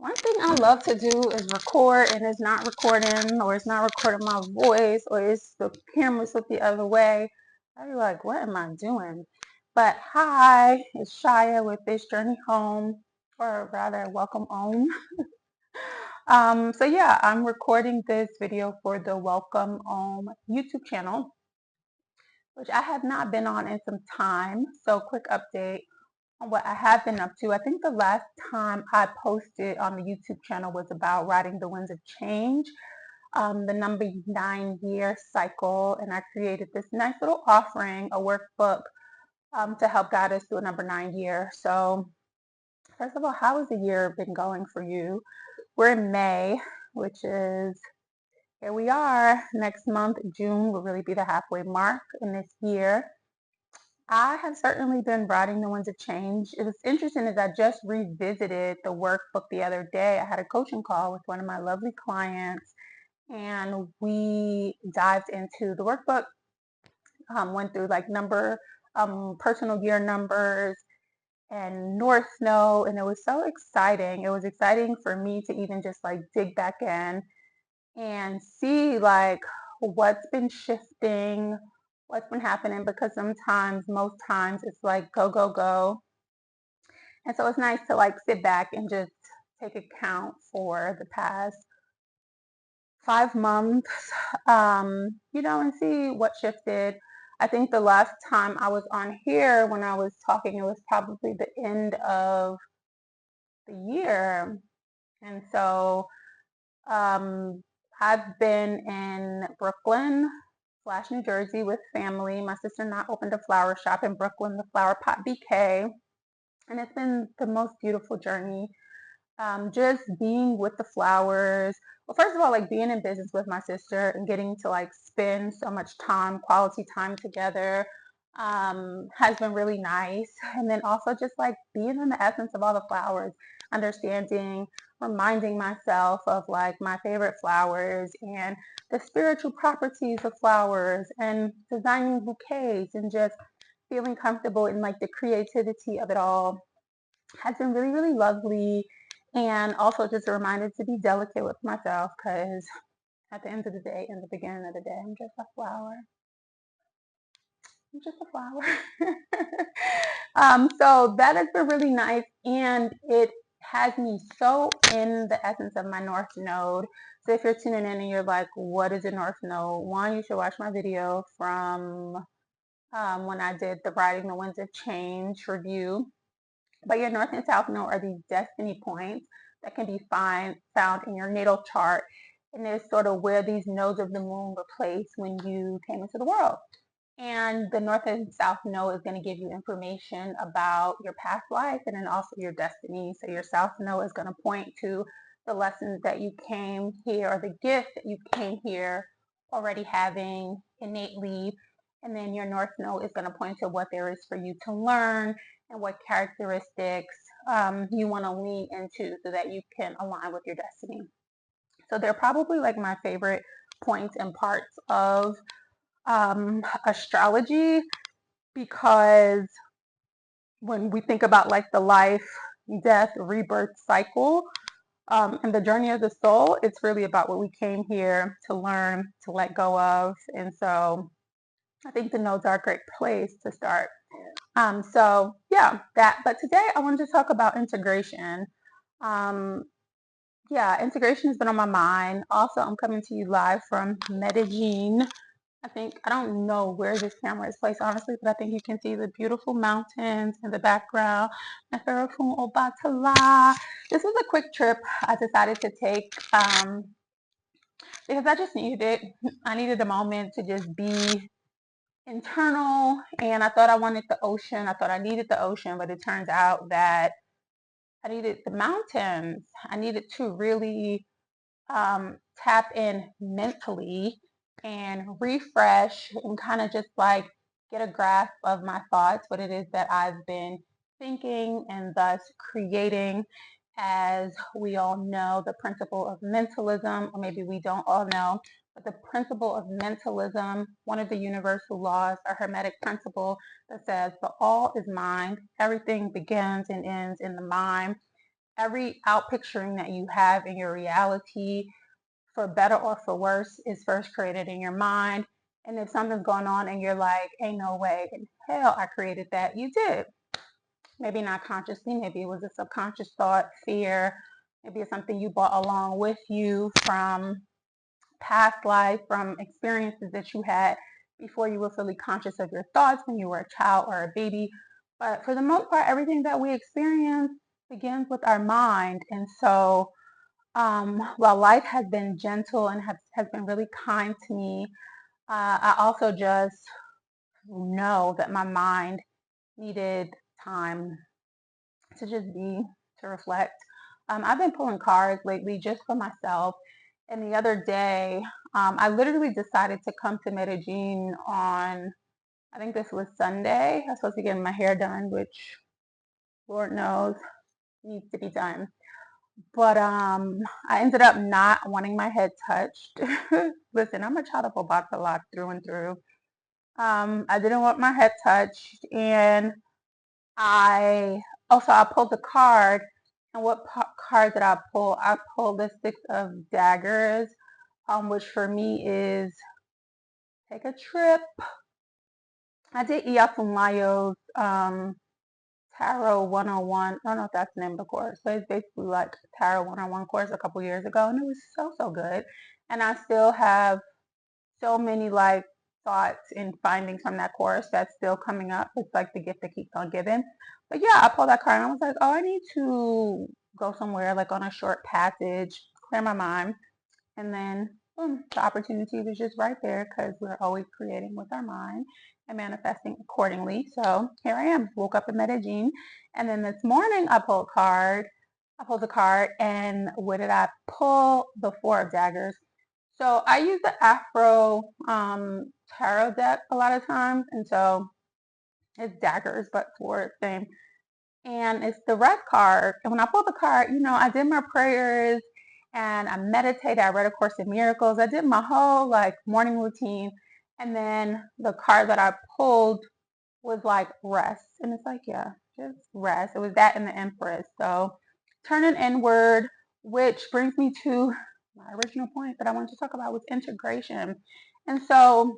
One thing I love to do is record and it's not recording, or it's not recording my voice, or it's the camera's look the other way. I'd be like, what am I doing? But hi, it's Shyah with This Journey Home, or rather, welcome home. So yeah, I'm recording this video for the Welcome Home YouTube channel, which I have not been on in some time. So quick update on what I have been up to. I think the last time I posted on the YouTube channel was about riding the winds of change, the number 9-year cycle, and I created this nice little offering, a workbook, to help guide us through a number 9 year. So first of all, how has the year been going for you? We're in May, which is, here we are. Next month, June, will really be the halfway mark in this year. I have certainly been riding the winds of change. It was interesting as I just revisited the workbook the other day. I had a coaching call with one of my lovely clients, and we dived into the workbook, went through like personal year numbers and North Node, and it was so exciting. It was exciting for me to even just like dig back in and see like what's been shifting, what's been happening, because most times it's like go, go, go. And so it's nice to like sit back and just take account for the past 5 months, and see what shifted. I think the last time I was on here when I was talking, it was probably the end of the year. And so I've been in Brooklyn / New Jersey with family. My sister and I opened a flower shop in Brooklyn, the Flower Pot BK. And it's been the most beautiful journey. Just being with the flowers. Well, first of all, like being in business with my sister and getting to like spend so much time, quality time together, has been really nice. And then also just like being in the essence of all the flowers, understanding, reminding myself of like my favorite flowers and the spiritual properties of flowers, and designing bouquets, and just feeling comfortable in like the creativity of it all has been really, really lovely. And also just a reminder to be delicate with myself, because at the end of the day, in the beginning of the day, I'm just a flower. I'm just a flower. So that has been really nice, and it has me so in the essence of my North Node. So if you're tuning in and you're like, what is a North Node? One, you should watch my video from when I did the Riding the Winds of Change review. But your North and South Node are these destiny points that can be found in your natal chart. And it's sort of where these nodes of the moon were placed when you came into the world. And the North and South Node is going to give you information about your past life and then also your destiny. So your South Node is going to point to the lessons that you came here, or the gift that you came here already having innately. And then your North Node is going to point to what there is for you to learn and what characteristics you want to lean into so that you can align with your destiny. So they're probably like my favorite points and parts of astrology, because when we think about like the life, death, rebirth cycle, and the journey of the soul, it's really about what we came here to learn, to let go of. And so I think the nodes are a great place to start. So yeah, but today I wanted to talk about integration. Yeah, integration has been on my mind. Also, I'm coming to you live from Medellin. I don't know where this camera is placed, honestly, but I think you can see the beautiful mountains in the background. This was a quick trip I decided to take, because I just needed it. I needed a moment to just be internal, and I thought I wanted the ocean. I thought I needed the ocean, but it turns out that I needed the mountains. I needed to really tap in mentally and refresh and kind of just like get a grasp of my thoughts, what it is that I've been thinking and thus creating. As we all know, the principle of mentalism, or maybe we don't all know, but the principle of mentalism, one of the universal laws, a hermetic principle that says the all is mind. Everything begins and ends in the mind. every outpicturing that you have in your reality, for better or for worse, is first created in your mind. And if something's going on and you're like, ain't no way in hell I created that, you did. Maybe not consciously, maybe it was a subconscious thought, fear, maybe it's something you brought along with you from past life, from experiences that you had before you were fully conscious of your thoughts when you were a child or a baby. But for the most part, everything that we experience begins with our mind. And so while life has been gentle and has been really kind to me, I also just know that my mind needed time to just be, to reflect. I've been pulling cards lately just for myself. And the other day, I literally decided to come to Medellin on, I think this was Sunday. I was supposed to get my hair done, which Lord knows needs to be done. But I ended up not wanting my head touched. Listen, I'm a child of Obatala through and through. I didn't want my head touched, and I I pulled the card. And what card did I pull? I pulled the Six of Daggers, which for me is take a trip. I did Iyafumayo's Tarot 101. I don't know if that's the name of the course, but it's basically like Tarot 101 course a couple years ago, and it was so good. And I still have so many like thoughts and findings from that course that's still coming up. It's like the gift that keeps on giving. But yeah, I pulled that card and I was like, oh, I need to go somewhere like on a short passage, clear my mind. And then boom, the opportunity was just right there because we're always creating with our mind and manifesting accordingly. So here I am, woke up in Medellin. And then this morning I pulled a card. I pulled a card, and what did I pull? The Four of Daggers. So I use the Afro tarot deck a lot of times, and so it's daggers, but for same. And it's the red card. And when I pulled the card, I did my prayers and I meditated. I read A Course in Miracles. I did my whole like morning routine. And then the card that I pulled was like rest. And it's like, yeah, just rest. It was that and the Empress. So turning inward, which brings me to my original point that I wanted to talk about was integration. And so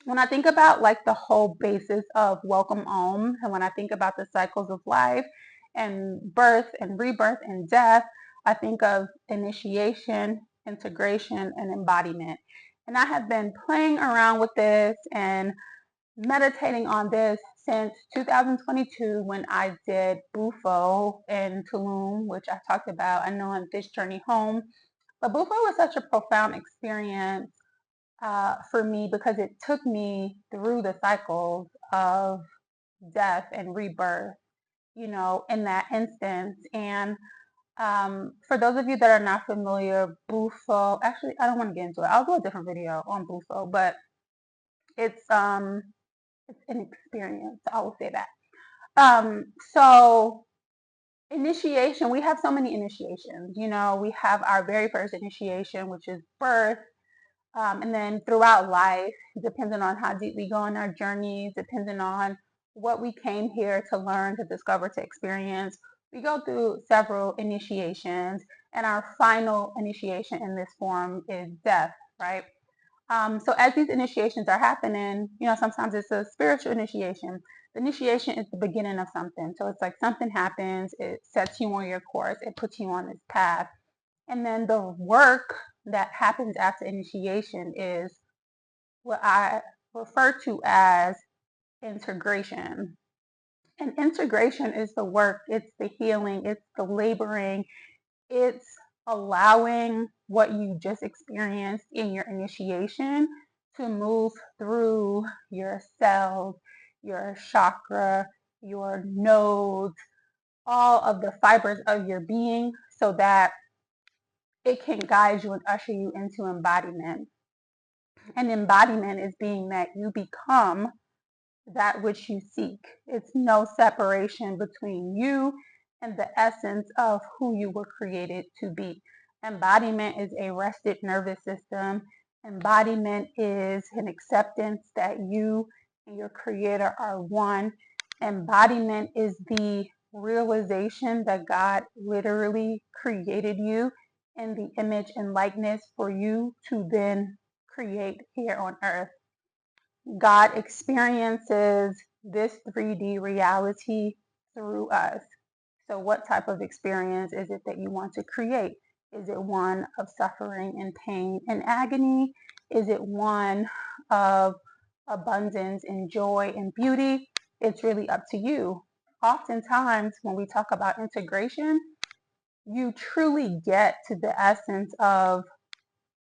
when I think about like the whole basis of Welcome Home, and when I think about the cycles of life and birth and rebirth and death, I think of initiation, integration, and embodiment. And I have been playing around with this and meditating on this since 2022 when I did Bufo in Tulum, which I talked about, I know, in This Journey Home. But Bufo was such a profound experience for me because it took me through the cycles of death and rebirth, in that instance. And for those of you that are not familiar, Bufo, actually, I don't want to get into it. I'll do a different video on Bufo, but it's um, it's an experience. I will say that. So initiation, we have so many initiations. We have our very first initiation, which is birth. And then throughout life, depending on how deep we go on our journey, depending on what we came here to learn, to discover, to experience, we go through several initiations. And our final initiation in this form is death, right? So as these initiations are happening, sometimes it's a spiritual initiation. The initiation is the beginning of something. So it's like something happens, it sets you on your course, it puts you on this path. And then the work that happens after initiation is what I refer to as integration. And integration is the work, it's the healing, it's the laboring, it's allowing what you just experienced in your initiation to move through your cells, your chakra, your nodes, all of the fibers of your being so that it can guide you and usher you into embodiment. And embodiment is being that you become that which you seek. It's no separation between you and the essence of who you were created to be. Embodiment is a rested nervous system. Embodiment is an acceptance that you and your creator are one. Embodiment is the realization that God literally created you in the image and likeness for you to then create here on earth. God experiences this 3D reality through us. So, what type of experience is it that you want to create? Is it one of suffering and pain and agony? Is it one of abundance and joy and beauty? It's really up to you. Oftentimes, when we talk about integration, you truly get to the essence of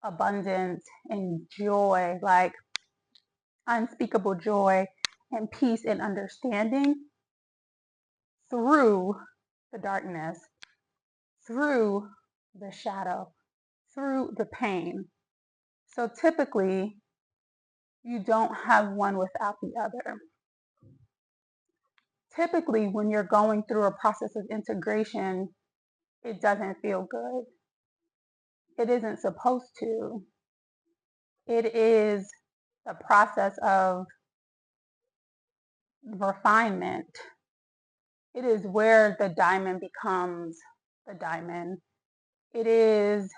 abundance and joy, like unspeakable joy and peace and understanding through the darkness, through the shadow, through the pain. So typically, you don't have one without the other. Typically, when you're going through a process of integration, it doesn't feel good. It isn't supposed to. It is the process of refinement. It is where the diamond becomes the diamond. It is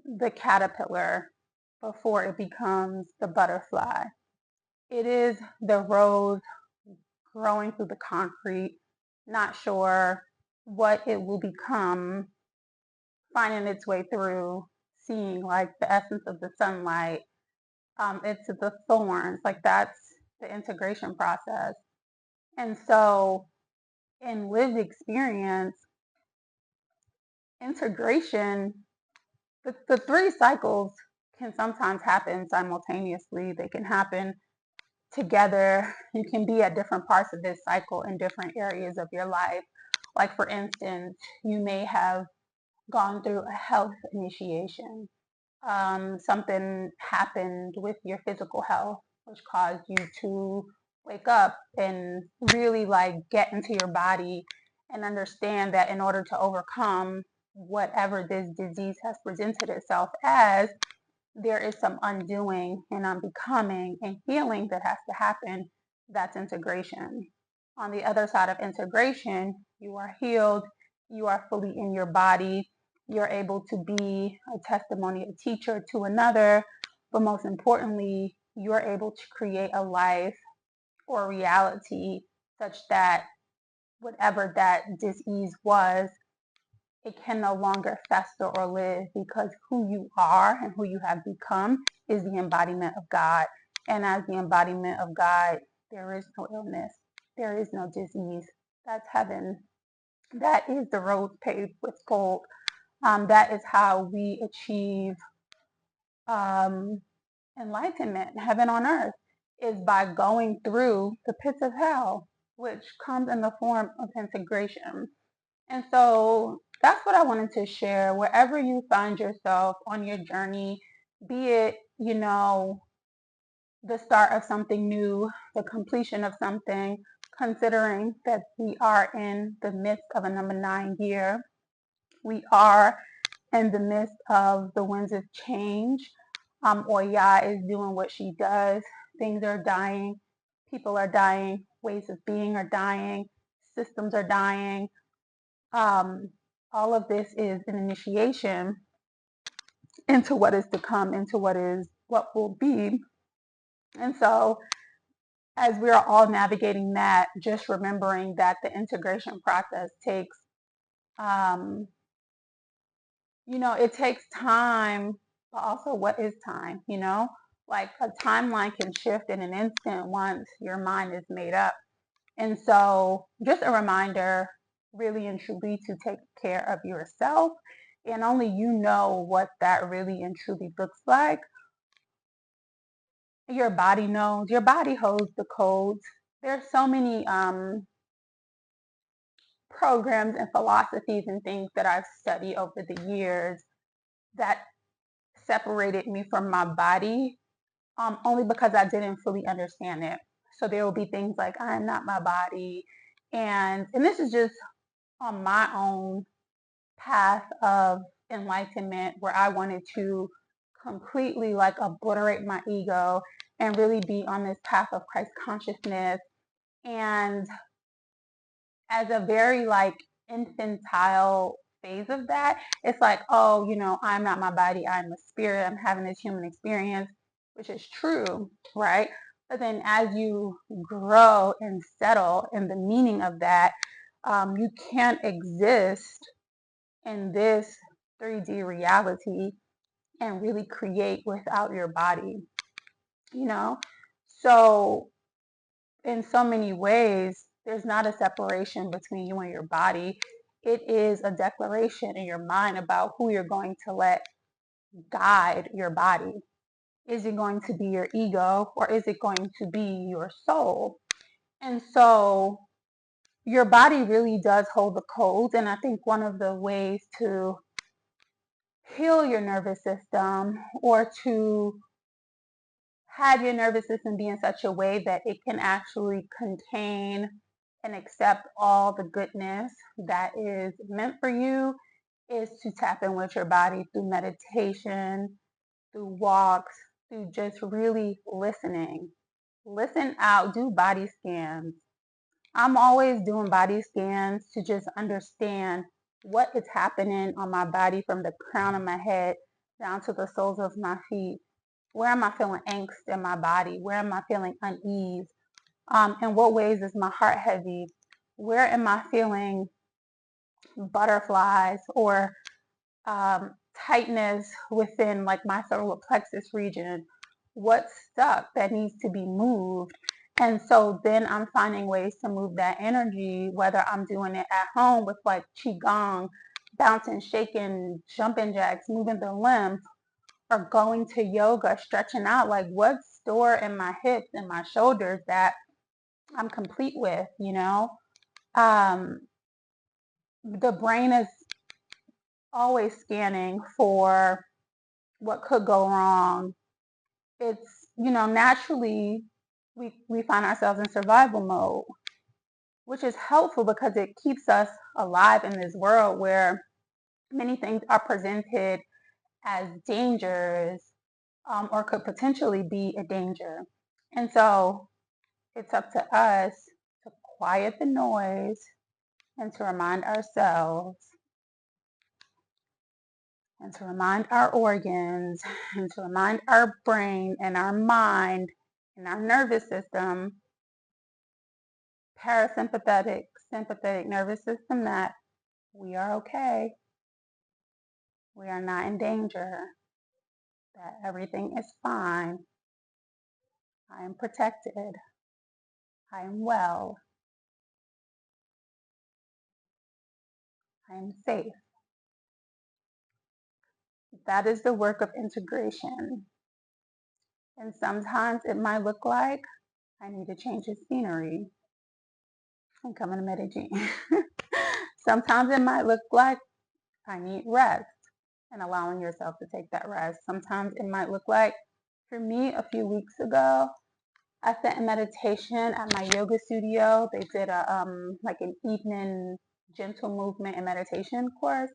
the caterpillar before it becomes the butterfly. It is the rose growing through the concrete, not sure what it will become, finding its way through, seeing like the essence of the sunlight. It's the thorns, like that's the integration process. And so, in lived experience, integration, the three cycles can sometimes happen simultaneously. They can happen together. You can be at different parts of this cycle in different areas of your life. Like, for instance, you may have gone through a health initiation. Something happened with your physical health, which caused you to wake up and really like get into your body and understand that in order to overcome whatever this disease has presented itself as, there is some undoing and unbecoming and healing that has to happen. That's integration. On the other side of integration, you are healed, you are fully in your body, you're able to be a testimony, a teacher to another, but most importantly, you're able to create a life or reality such that whatever that disease was, it can no longer fester or live, because who you are and who you have become is the embodiment of God. And as the embodiment of God, there is no illness, there is no disease. That's heaven. That is the road paved with gold. That is how we achieve um, enlightenment, heaven on earth, is by going through the pits of hell, which comes in the form of integration. And so that's what I wanted to share. Wherever you find yourself on your journey, be it, the start of something new, the completion of something, considering that we are in the midst of a number 9 year, we are in the midst of the winds of change. Oya is doing what she does. Things are dying. People are dying. Ways of being are dying. Systems are dying. Um, all of this is an initiation into what is to come, into what will be. And so, as we are all navigating that, just remembering that the integration process takes, um, it takes time, but also what is time, Like a timeline can shift in an instant once your mind is made up. And so, just a reminder, really and truly, to take care of yourself. And only you know what that really and truly looks like. Your body knows. Your body holds the codes. There's so many programs and philosophies and things that I've studied over the years that separated me from my body, only because I didn't fully understand it. So there will be things like, I am not my body. And this is just on my own path of enlightenment, where I wanted to completely like obliterate my ego and really be on this path of Christ consciousness. And as a very like infantile phase of that. It's like, oh, I'm not my body, I'm a spirit, I'm having this human experience, which is true, right? But then as you grow and settle in the meaning of that, you can't exist in this 3D reality and really create without your body, you know? So in so many ways, there's not a separation between you and your body. It is a declaration in your mind about who you're going to let guide your body. Is it going to be your ego, or is it going to be your soul? And so your body really does hold the codes. And I think one of the ways to heal your nervous system, or to have your nervous system be in such a way that it can actually contain and accept all the goodness that is meant for you, is to tap in with your body through meditation, through walks, through just really listening. Listen out, do body scans. I'm always doing body scans to just understand what is happening on my body from the crown of my head down to the soles of my feet. Where am I feeling angst in my body? Where am I feeling unease? In what ways is my heart heavy? Where am I feeling butterflies or tightness within like my solar plexus region? What's stuck that needs to be moved? And so then I'm finding ways to move that energy, whether I'm doing it at home with like qigong, bouncing, shaking, jumping jacks, moving the limbs, or going to yoga, stretching out, like what's stored in my hips and my shoulders that I'm complete with, Um, the brain is always scanning for what could go wrong. It's, naturally we find ourselves in survival mode, which is helpful because it keeps us alive in this world where many things are presented as dangers, or could potentially be a danger. And so it's up to us to quiet the noise and to remind ourselves and to remind our organs and to remind our brain and our mind and our nervous system, parasympathetic, sympathetic nervous system, that we are okay. We are not in danger, that everything is fine. I am protected. I am well. I am safe. That is the work of integration. And sometimes it might look like I need to change the scenery and come to Medellin. Sometimes it might look like I need rest and allowing yourself to take that rest. Sometimes it might look like, for me, a few weeks ago, I sat in meditation at my yoga studio. They did like an evening gentle movement and meditation class,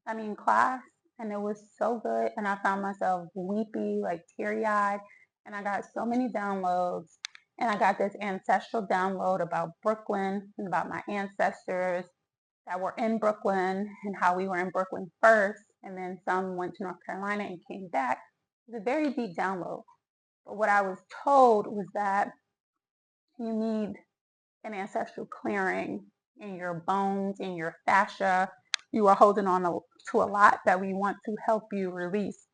and it was so good. And I found myself weepy, like teary-eyed, and I got so many downloads. And I got this ancestral download about Brooklyn and about my ancestors that were in Brooklyn and how we were in Brooklyn first, and then some went to North Carolina and came back. It was a very deep download. But what I was told was that you need an ancestral clearing in your bones, in your fascia. You are holding on to a lot that we want to help you release.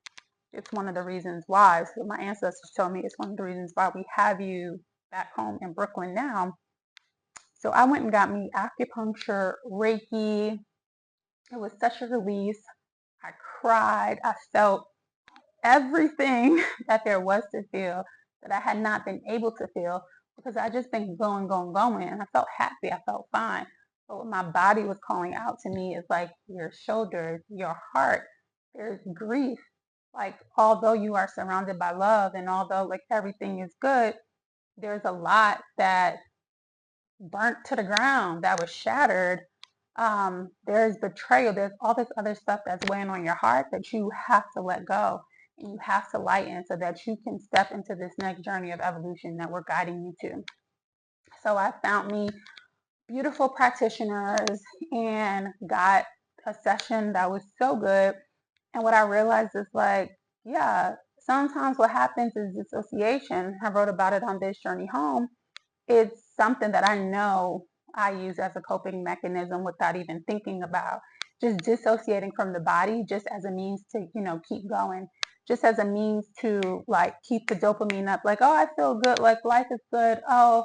It's one of the reasons why. So my ancestors told me it's one of the reasons why we have you back home in Brooklyn now. So I went and got me acupuncture, Reiki. It was such a release. I cried. I felt everything that there was to feel that I had not been able to feel because I just been going, going, going. And I felt happy. I felt fine. But what my body was calling out to me is like your shoulders, your heart, there's grief. Like, although you are surrounded by love and although like everything is good, there's a lot that burnt to the ground, that was shattered. There's betrayal. There's all this other stuff that's weighing on your heart that you have to let go and you have to lighten so that you can step into this next journey of evolution that we're guiding you to. So I found me beautiful practitioners and got a session that was so good. And what I realized is like, yeah, sometimes what happens is dissociation. I wrote about it on This Journey Home. It's something that I know I use as a coping mechanism without even thinking about just dissociating from the body just as a means to, keep going, just as a means to like keep the dopamine up, like, oh, I feel good, like life is good. Oh,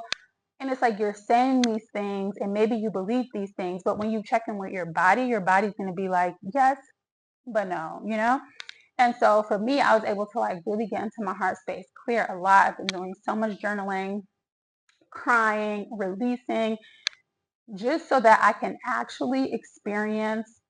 and it's like you're saying these things and maybe you believe these things, but when you check in with your body's going to be like, yes, but no. And so for me, I was able to like really get into my heart space, clear a lot. I've been doing so much journaling, crying, releasing, just so that I can actually experience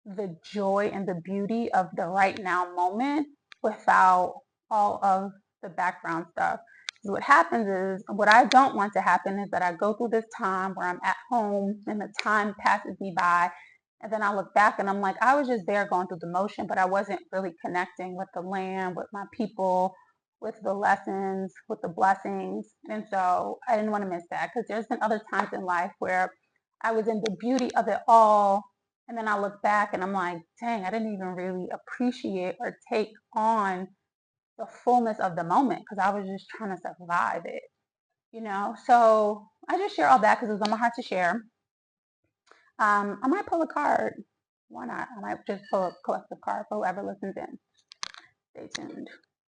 the joy and the beauty of the right now moment without all of the background stuff. What happens is, what I don't want to happen is that I go through this time where I'm at home and the time passes me by. And then I look back and I'm like, I was just there going through the motion, but I wasn't really connecting with the land, with my people, with the lessons, with the blessings. And so I didn't want to miss that, because there's been other times in life where I was in the beauty of it all, and then I look back and I'm like, dang, I didn't even really appreciate or take on the fullness of the moment because I was just trying to survive it. So I just share all that because it was on my heart to share. I might pull a card. Why not? I might just pull a collective card for whoever listens in. Stay tuned.